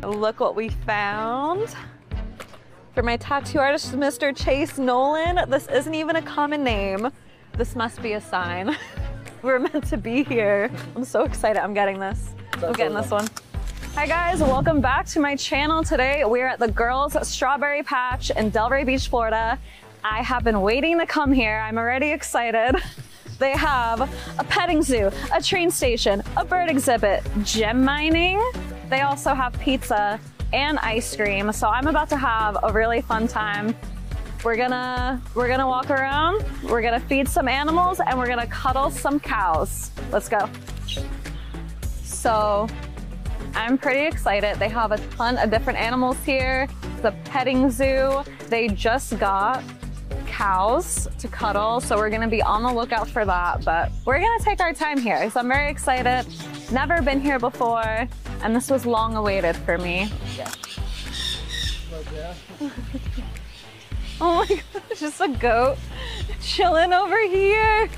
Look what we found. For my tattoo artist, Mr. Chase Nolan, this isn't even a common name. This must be a sign. We're meant to be here. I'm so excited. I'm getting this. I'm getting this one. Hi guys, welcome back to my channel. Today we're at the Girls Strawberry Patch in Delray Beach, Florida. I have been waiting to come here. I'm already excited. They have a petting zoo, a train station, a bird exhibit, gem mining. They also have pizza and ice cream. So I'm about to have a really fun time. We're gonna walk around, we're gonna feed some animals, and we're gonna cuddle some cows. Let's go. So I'm pretty excited. They have a ton of different animals here. The petting zoo, they just got cows to cuddle, so we're gonna be on the lookout for that, but we're gonna take our time here. So I'm very excited. Never been here before, and this was long awaited for me. Yeah. Oh my gosh, just a goat chilling over here.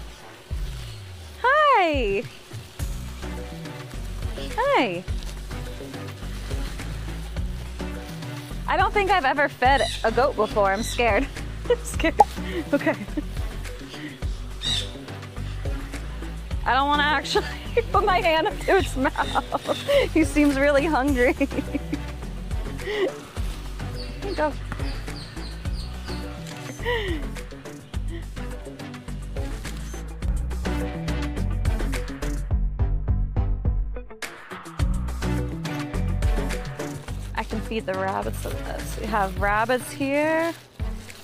Hi. Hi. I don't think I've ever fed a goat before. I'm scared. I'm scared. Okay. I don't want to actually put my hand up to its mouth. He seems really hungry. Here you go. I can feed the rabbits with this. We have rabbits here.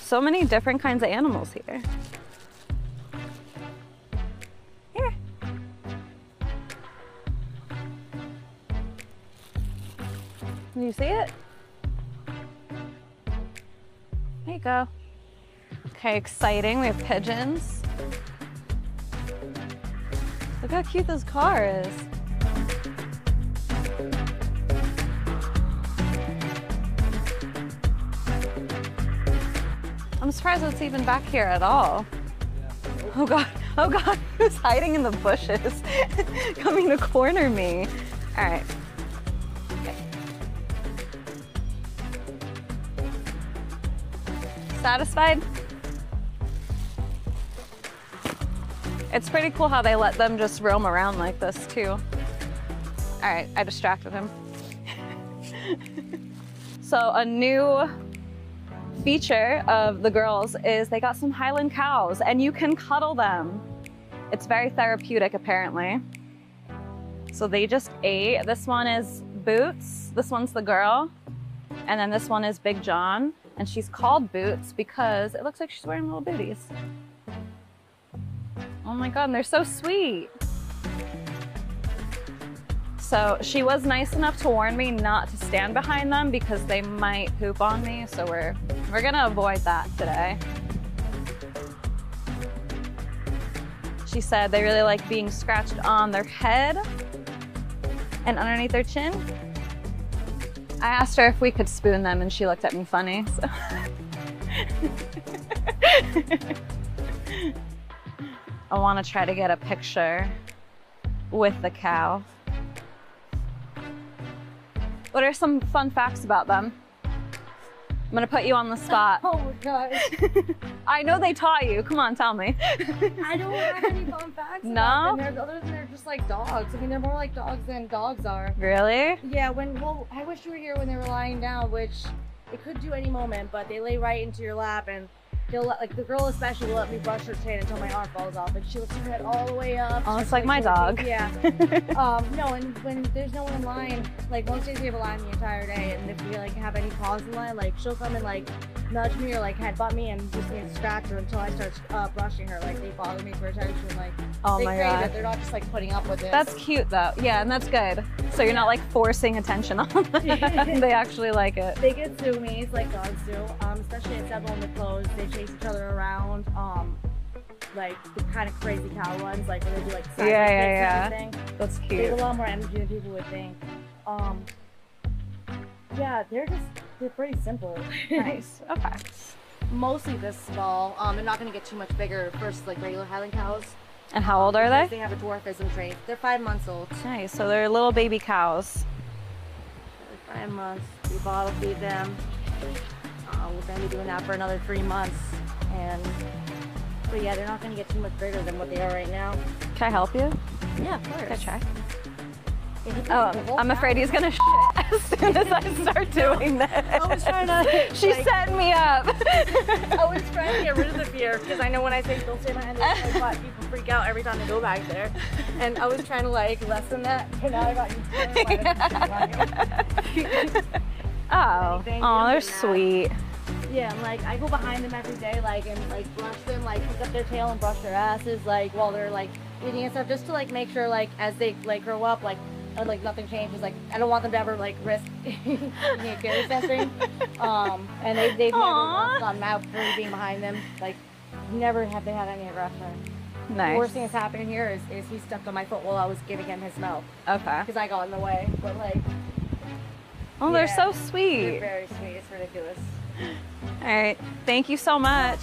So many different kinds of animals here. Here. Can you see it? There you go. Okay, exciting. We have pigeons. Look how cute this car is. I'm surprised it's even back here at all. Oh God, he was hiding in the bushes, coming to corner me. All right. Okay. Satisfied? It's pretty cool how they let them just roam around like this too. All right, I distracted him. So a new feature of the girls is they got some Highland cows and you can cuddle them. It's very therapeutic apparently. So they just ate. This one is Boots, this one's the girl, and then this one is Big John, and she's called Boots because it looks like she's wearing little booties. Oh my God, and they're so sweet. So she was nice enough to warn me not to stand behind them because they might poop on me. So we're gonna avoid that today. She said they really like being scratched on their head and underneath their chin. I asked her if we could spoon them and she looked at me funny. So. I want to try to get a picture with the cow. What are some fun facts about them? I'm gonna put you on the spot. Oh my gosh. I know they taught you. Come on, tell me. I don't have any fun facts No? about them. Other than they're just like dogs. I mean, they're more like dogs than dogs are. Really? Yeah, well, I wish you were here when they were lying down, which it could do any moment, but they lay right into your lap and they'll let, like the girl especially will let me brush her tail until my arm falls off, and she lifts her head all the way up. Oh, it's like my dog. Yeah. No, and when there's no one in line, like most days we have a line the entire day, and if we like have any pause in line, like she'll come and like nudge me or like headbutt me and just me and scratch her until I start brushing her. Like they bother me for attention. Like Oh they my crave God. it. They're not just like putting up with it. That's cute though. Yeah, and that's good. So you're not like forcing attention on them. They actually like it. They get zoomies like dogs do, especially at Several and the clothes. They chase each other around. Like the kind of crazy cow ones, like where they do like side kicks and everything. That's They cute. have a lot more energy than people would think. Yeah, they're pretty simple. Nice. Okay. Mostly this small. They're not gonna get too much bigger versus like regular Highland cows. And how old are Because they? They have a dwarfism trait. They're 5 months old. Nice. So they're little baby cows. They're 10 months. We bottle feed them. We're going to be doing that for another 3 months. But yeah, they're not going to get too much bigger than what they are right now. Can I help you? Yeah, of course. Can I try? Yeah, Oh, I'm afraid he's gonna shit as soon as I start doing this. I was trying to. She's setting me up. I was trying to get rid of the fear because I know when I say don't stay behind the spot, people freak out every time they go back there. And I was trying to like lessen that. And now I got you. Oh, they're sweet. Yeah, and like I go behind them every day, like and like brush them, like pick up their tail and brush their asses, like while they're like eating and stuff, just to like make sure like as they like grow up, like nothing changes. Like I don't want them to ever like risk getting a carry censoring. And they've never once gone mad for being behind them. Like never have they had any aggression. Nice. The worst thing that's happening here is he stepped on my foot while I was giving him his milk. Okay. Because I got in the way, but like. Oh, yeah, they're so sweet. They're very sweet. It's ridiculous. All right, thank you so much.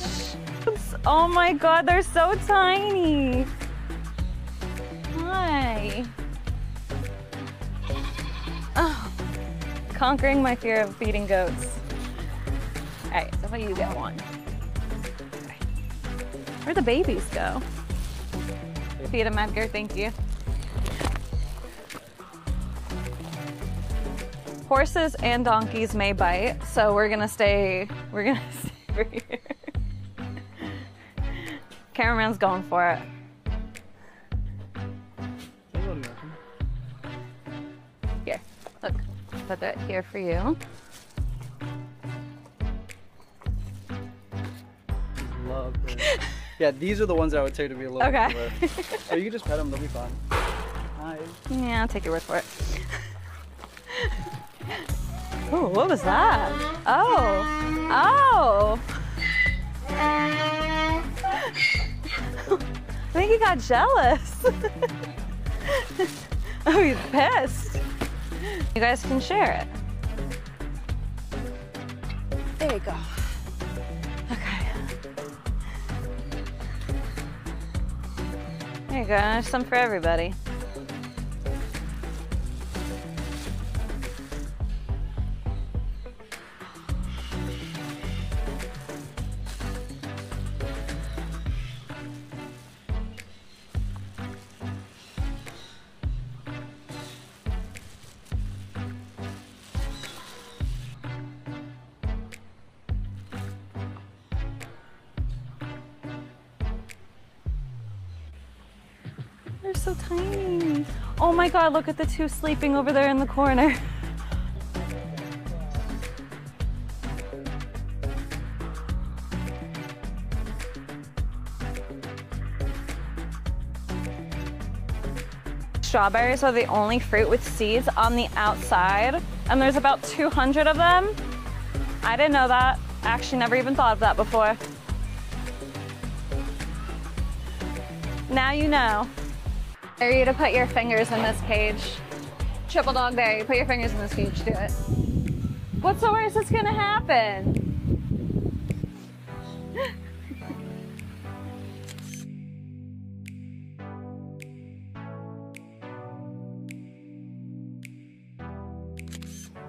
Oh my God, they're so tiny. Hi. Oh, conquering my fear of feeding goats. All right, so you get one. Okay. Where'd the babies go? Feed them, Edgar, thank you. Horses and donkeys may bite, so we're gonna stay over here. Cameraman's going for it. Here, look, put that here for you. Love it. Yeah, these are the ones I would say to be a little Okay. bit. Oh, you can just pet them, they'll be fine. Hi. Yeah, I'll take your word for it. Oh, what was that? Oh, oh. I think he got jealous. Oh, he's pissed. You guys can share it. There you go. Okay. There you go, there's some for everybody. They're so tiny. Oh my God, look at the two sleeping over there in the corner. Strawberries are the only fruit with seeds on the outside, and there's about 200 of them. I didn't know that. Actually, never even thought of that before. Now you know. Dare you to put your fingers in this cage. Triple dog dare you, put your fingers in this cage, do it. What's the worst that's gonna happen?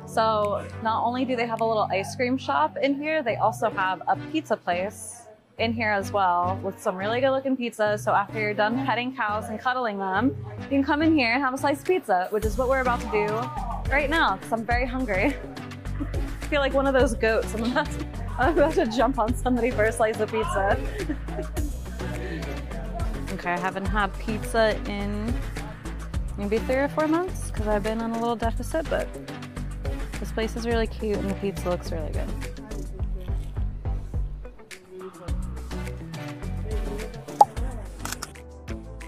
So not only do they have a little ice cream shop in here, they also have a pizza place in here as well with some really good looking pizzas. So after you're done petting cows and cuddling them, you can come in here and have a sliced pizza, which is what we're about to do right now because I'm very hungry. I feel like one of those goats. I'm about to jump on somebody for a slice of pizza. Okay, I haven't had pizza in maybe 3 or 4 months because I've been on a little deficit, but this place is really cute and the pizza looks really good.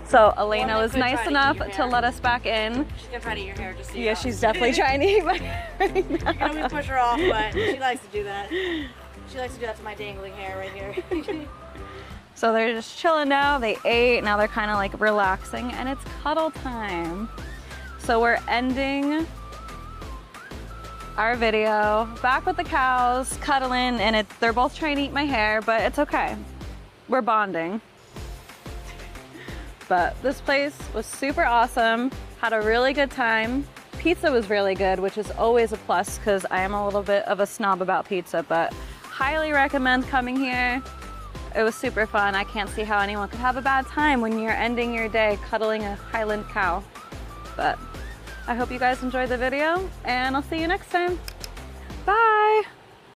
So Elena was nice enough to let us back in. She's gonna try to eat your hair just so you Yeah, know. she's definitely trying to eat my hair right now. You can always push her off, but she likes to do that. She likes to do that to my dangling hair right here. So they're just chilling now. They ate, now they're kind of like relaxing and it's cuddle time. So we're ending our video back with the cows, cuddling, and they're both trying to eat my hair, but it's okay. We're bonding. But this place was super awesome. Had a really good time. pizza was really good, which is always a plus because I am a little bit of a snob about pizza, but highly recommend coming here. It was super fun. I can't see how anyone could have a bad time when you're ending your day cuddling a Highland cow. But I hope you guys enjoyed the video, and I'll see you next time. Bye!